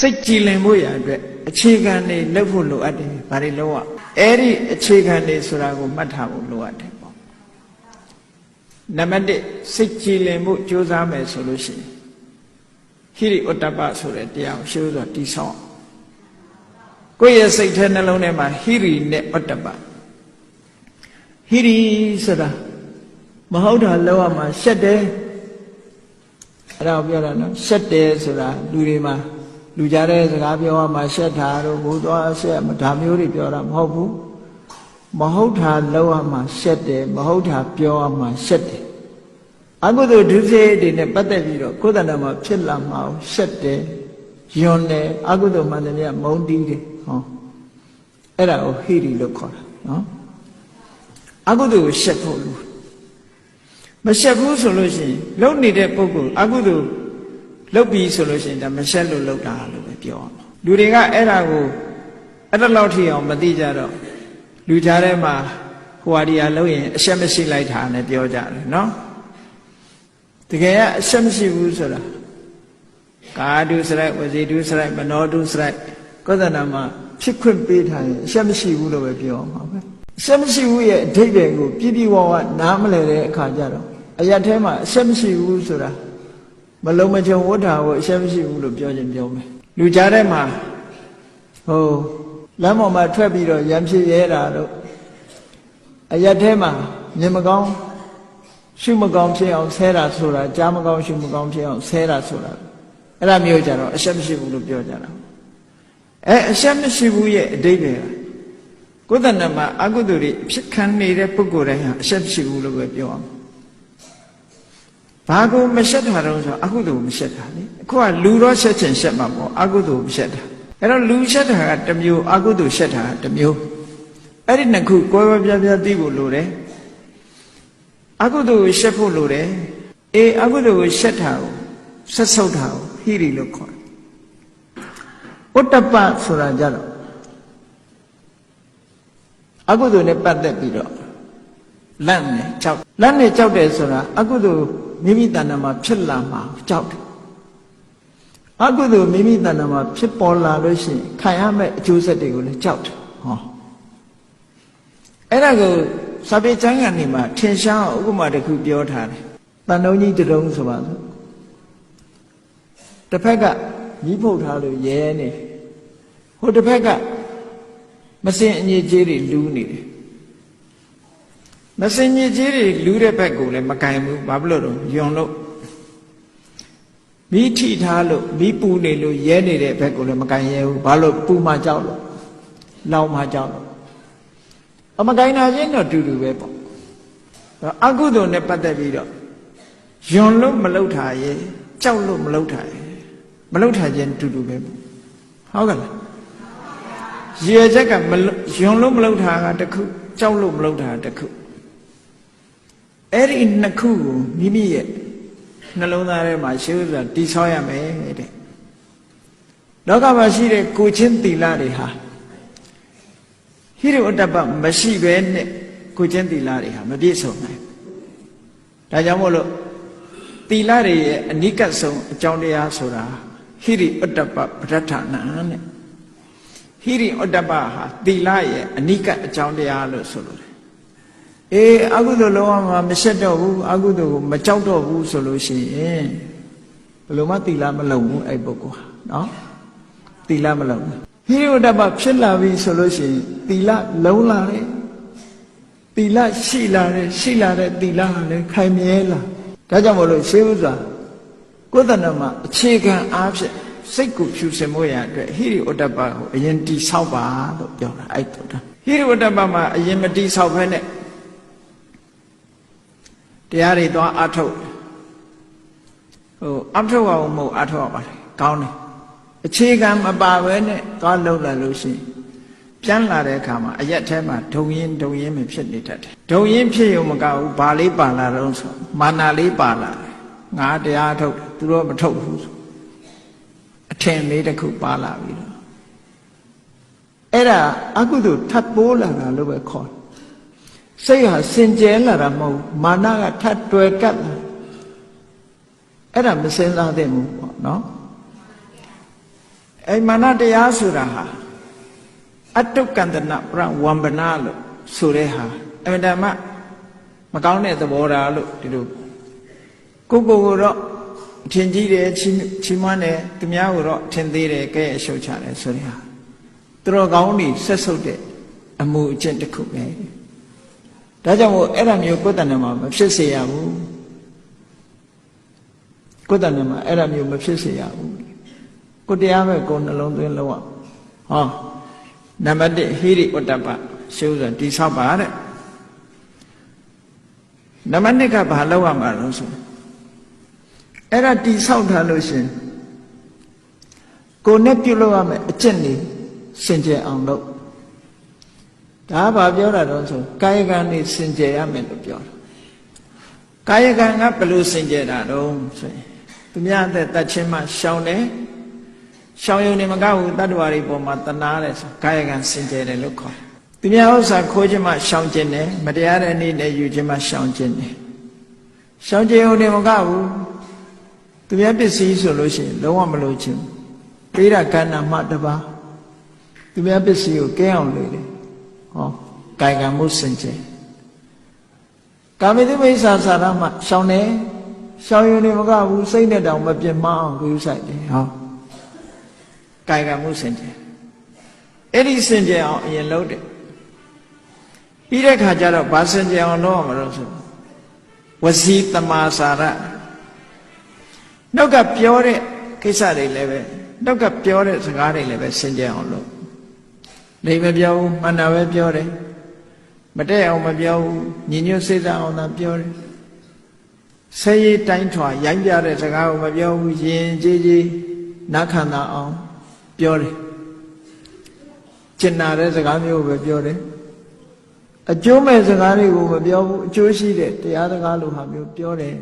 စိတ်ကြည်လင်ဖို့ရအတွက်အခြေခံတွေလုပ်ဖို့လိုအပ်တယ်။ဘာတွေလုပ်ရအဲ့ဒီအခြေခံတွေဆိုတာကိုမှတ်ထားဖို့လိုအပ်တယ်ပေါ့။နံပါတ်1စိတ်ကြည်လင်ဖို့ကြိုးစားမယ်ဆိုလို့ရှိရင်ဟိရိဥတ္တပဆိုတဲ့တရားကိုရှင်းဆိုတိဆောက်ကိုယ့်ရဲ့စိတ်ထဲနှလုံးထဲမှာဟိရိနဲ့ဥတ္တပဟိရိဆိုတာမဟုတ်တာလောက်ရမှာရှက်တယ်အဲ့ဒါကိုပြောတာနော်ရှက်တယ်ဆိုတာလူတွေမှာလူကြတဲ့စကားပြောရမှာရှက်တာတို့ဘိုးသွားရှက်ဒါမျိုးတွေပြောတာမဟုတ်ဘူးမဟုတ်တာလောက်ရမှာရှက်တယ်မဟုတ်တာပြောရမှာရှက်တယ်အကုသိုလ်ဒုစရိုက်တွေနဲ့ပတ်သက်ပြီးတော့ကိုယ်တဏ္ဍာမှာဖြစ်လာမှာရှက်တယ်ယွန်းတယ်အကုသိုလ်မှန်တယ်မြတ်မုန်းတီးတယ်ဟောအဲ့ဒါကိုဟိရိလို့ခေါ်တာနော်အကုသိုလ်ကိုရှက်ဖို့လို့မရှက်ဘူးဆိုလို့ရှိရင်လုံနေတဲ့ပုဂ္ဂိုလ်အကုသိုလ်လုပ်ပြီးဆိုလို့ရှိရင်ဒါမရှက်လို့လုပ်တာလို့ပဲပြောအောင်လူတွေကအဲ့ဒါကိုအဲ့ဒါလောက်ထိအောင်မသိကြတော့လူကြားထဲမှာဟိုဟာဒီဟာလုပ်ရင်အရှက်မရှိလိုက်တာနဲ့ပြောကြတယ်နော်တကယ်ကအရှက်မရှိဘူးဆိုတာကာဒုစရိုက်ဝစီဒုစရိုက်မနောဒုစရိုက်ကောသနာမှာဖြစ်ခွင့်ပေးထားရင်အရှက်မရှိဘူးလို့ပဲပြောမှာပဲအရှက်မရှိဘူးရဲ့အဓိပ္ပာယ်ကိုပြည့်ပြည့်ဝဝနားမလည်တဲ့အခါကျတော့အရာထဲမှာအရှက်မရှိဘူးဆိုတာမလုံးမချုံဝဋ္ဌာကိုအရှက်မရှိဘူးလို့ပြောခြင်းပြောမယ်လူကြားထဲမှာဟိုလမ်းပေါ်မှာထွက်ပြီးတော့ရံဖြစ်ရဲတာတို့အရာထဲမှာမြင်မကောင်းရှုမကောင်းဖြစ်အောင်ဆဲတာဆိုတာကြားမကောင်းရှုမကောင်းဖြစ်အောင်ဆဲတာဆိုတာအဲ့ဒါမျိုးကြတော့အရှက်မရှိဘူးလို့ပြောကြတာအရှက်မရှိဘူးရဲ့အဓိပ္ပာယ်ကိုယ်တဏ္ဍာမှာအကုသိုလ်တွေဖြစ်ခံနေတဲ့ပုဂ္ဂိုလ်တိုင်းဟာအရှက်မရှိဘူးလို့ပဲပြောအောင်ဘာကိုမရှက်တာတော့ဆိုအကုသိုလ်မရှက်တာလေအခုကလူတော့ရှက်ချင်ရှက်မှာပေါ့အကုသိုလ်မရှက်တာအဲ့တော့လူရှက်တာကတစ်မျိုးအကုသိုလ်ရှက်တာကတစ်မျိုးအဲ့ဒီနှစ်ခုကိုယ်ပဲပြပြသိဖို့လိုတယ်အကုသိုလ်ကိုရှက်ဖို့လိုတယ်အကုသိုလ်ကိုရှက်တာကိုဆက်ဆုပ်တာကိုဟိရိလို့ခေါ်တယ်ဥတ္တပဆိုတာကြတော့အကုသိုလ်နဲ့ပတ်သက်ပြီးတော့လန့်နေကြောက်လန့်နေကြောက်တယ်ဆိုတာအကုသိုလ်မိမိတဏ္ဍာမှာဖြစ်လာမှာကြောက်တယ်အကုသိုလ်မိမိတဏ္ဍာမှာဖြစ်ပေါ်လာလို့ရှိရင်ခံရမယ့်အကျိုးဆက်တွေကိုလည်းကြောက်တယ်ဟောအဲ့ဒါကိုစာပေကျမ်းဂန်တွေမှာထင်ရှားဥပမာတစ်ခုပြောထားတယ်တန်တုံးကြီးတုံးဆိုပါစို့တစ်ဖက်ကမြီးဖုတ်ထားလို့ရဲနေဟိုတစ်ဖက်ကမစင်အညစ်အကြေးတွေလူးနေတယ်မစင်ညစ်ကြေးတွေလူးတဲ့ဘက်ကိုလည်းမကင်ဘူးဘာဖြစ်လို့တော့ယွန်လို့မိထိထားလို့မိပူနေလို့ရဲနေတဲ့ဘက်ကိုလည်းမကင်ရဲဘူးဘာလို့ပူမှကြောက်လို့လောင်မှကြောက်လို့မကင်နာချင်းတော့တူတူပဲပေါ့အကုသိုလ်နဲ့ပတ်သက်ပြီးတော့ယွန်လို့မလုပ်တာရဲ့ကြောက်လို့မလုပ်တာရဲ့မလုပ်တာချင်းတူတူပဲပေါ့ဟုတ်ကဲ့လားရေချက်ကယွန်လို့မလုပ်တာကတစ်ခုကြောက်လို့မလုပ်တာတစ်ခုအဲ့ဒီနှစ်ခုကိုမိမိရဲ့နှလုံးသားထဲမှာရှင်းဥစွာတည်ဆောက်ရမယ်တဲ့လောကမှာရှိတဲ့ကိုချင်းသီလတွေဟာဟိရိဥတ္တပမရှိဘဲနဲ့ကိုချင်းသီလတွေဟာမပြည့်စုံနိုင်ဒါကြောင့်မို့လို့သီလတွေရဲ့အနိကဆုံးအကြောင်းတရားဆိုတာဟိရိဥတ္တပပဋ္ဌာနာနဲ့ဟိရိဥတ္တပဟာသီလရဲ့အနိကအကြောင်းတရားလို့ဆိုလို့အကုသိုလ်လုံးဝမရှက်တော့ဘူးအကုသိုလ်ကိုမကြောက်တော့ဘူးဆိုလို့ရှိရင်ဘယ်လိုမှသီလမလုံဘူးအဲ့ပုဂ္ဂိုလ်ဟာနော်သီလမလုံဘူးဟိရိဥတ္တပဖြစ်လာပြီဆိုလို့ရှိရင်သီလလုံလာတယ်သီလရှိလာတဲ့သီလဟာလည်းခိုင်မြဲလာဒါကြောင့်မို့လို့ရှင်းဥစွာကိုယ်တဏ္ဍာမှာအခြေခံအားဖြင့်စိတ်ကိုဖြူစင်ဖို့ရအတွက်ဟိရိဥတ္တပကိုအရင်တိဆောက်ပါလို့ပြောတာအဲ့တော့ဟိရိဥတ္တပမှာအရင်မတိဆောက်ဘဲနဲ့တရားတွေသွားအထုတ်အထုတ်အောင်မဟုတ်အထုတ်ရပါတယ်ကောင်းတယ်အခြေခံမပါဘဲနဲ့သွားလှုပ်လာလို့ရှိရင်ပြန်လာတဲ့အခါမှာအရက်ထဲမှာဒုံရင်မဖြစ်နေတတ်တယ်ဒုံရင်ဖြစ်ရုံမကဘူးဘာလေးပါလာတော့ဆိုမာနလေးပါလာတယ်ငါတရားထုတ်တယ်သူတို့မထုတ်ဘူးဆိုအထင်လေးတစ်ခုပါလာပြီတော့အဲ့ဒါအကုသိုလ်ထပ်ပိုးလာတာလို့ပဲခေါ်စိတ်ဟာစင်ကြဲလာတာမဟုတ်မာနကထပ်တွယ်ကပ်လာအဲ့ဒါမစင်စားသင့်ဘူးပေါ့နော် အဲ့မာနတရားဆိုတာဟာအတုကန္တနာပရဝံပနာလို့ဆိုတဲ့ဟာအမှန်တမ်းမကောင်းတဲ့သဘောထားလို့ဒီလိုကိုတော့အထင်ကြီးတယ်ချီးမွမ်းတယ်သူများကိုတော့ထင်သေးတယ်ကဲအရှုတ်ချတယ်ဆိုတဲ့ဟာသူတော်ကောင်းတွေဆက်ဆုပ်တဲ့အမှုအကျင့်တစ်ခုပဲဒါကြောင့်မို့အဲ့ဒါမျိုးကိုယ်တဏ္ဍမှာမဖြစ်စေရဘူးကိုယ်တဏ္ဍမှာအဲ့ဒါမျိုးမဖြစ်စေရဘူးကိုတရားပဲကိုနှလုံးသွင်းလို့ဟောနံပါတ်1ဟိရိဝတ္တပရှုဆိုတိဆောက်ပါတဲ့နံပါတ်2ကဘာလောက်ရမှာလို့ဆိုအဲ့ဒါတိဆောက်ထားလို့ရှင်ကိုနဲ့ပြုတ်လို့ရမယ်အကျင့်နေစင်ကြယ်အောင်လုပ်ဒါဘာပြောတာတော့ဆိုကာယကံနေစင်ကြယ်ရမယ်လို့ပြောတာကာယကံကဘယ်လိုစင်ကြယ်တာတော့ဆိုရင်သူများအသက်တတ်ချင်းမှရှောင်တယ်ရှောင်ရုံနဲ့မကဘူးတတ္တဝါတွေပေါ်မှာတနာတယ်ဆိုကာယကံစင်ကြယ်တယ်လို့ခေါ်တယ်သူများဥစ္စာခိုးခြင်းမှရှောင်ခြင်းတယ်မတရားတဲ့နေ့နဲ့ယူခြင်းမှရှောင်ခြင်းတယ်ရှောင်ခြင်းုံနဲ့မကဘူးသူများပစ္စည်းဆိုလို့ရှိရင်လုံးဝမလို့ခြင်းပေးတာကဏ္ဍမှတပါသူများပစ္စည်းကိုကဲအောင်လုပ်တယ်ဟောကာယကံမှုစင်ကြယ်ကာမိတုမိစ္ဆာစာရမှရှောင်တယ်ရှောင်ရုံနဲ့မကဘူးစိတ်နဲ့တောင်မပြတ်မအောင်ကိုယ်ဆိုင်တယ်ဟောကာယကံမှုစင်ကြယ်အဲ့ဒီစင်ကြယ်အောင်အရင်လုပ်တယ်ပြီးတဲ့ခါကျတော့ဘာစင်ကြယ်အောင်လုပ်ရမှာလို့ဆိုဝစီတမာစာရနှုတ်ကပြောတဲ့ကိစ္စတွေလည်းပဲနှုတ်ကပြောတဲ့စကားတွေလည်းပဲစင်ကြယ်အောင်လုပ်နေမပြောဘူးမှန်တာပဲပြောတယ်မတည့်အောင်မပြောဘူးညီညွတ်စိတ်ဓာတ်အောင်သာပြောတယ်ဆဲရည်တိုင်းထွာရိုင်းပြတဲ့စကားကိုမပြောဘူးယဉ်ကျေးကျေးနားခံတာအောင်ပြောတယ်ကျင်နာတဲ့စကားမျိုးပဲပြောတယ်အကျိုးမဲ့စကားတွေကိုမပြောဘူးအကျိုးရှိတဲ့တရားစကားလိုဟာမျိုးပြောတယ်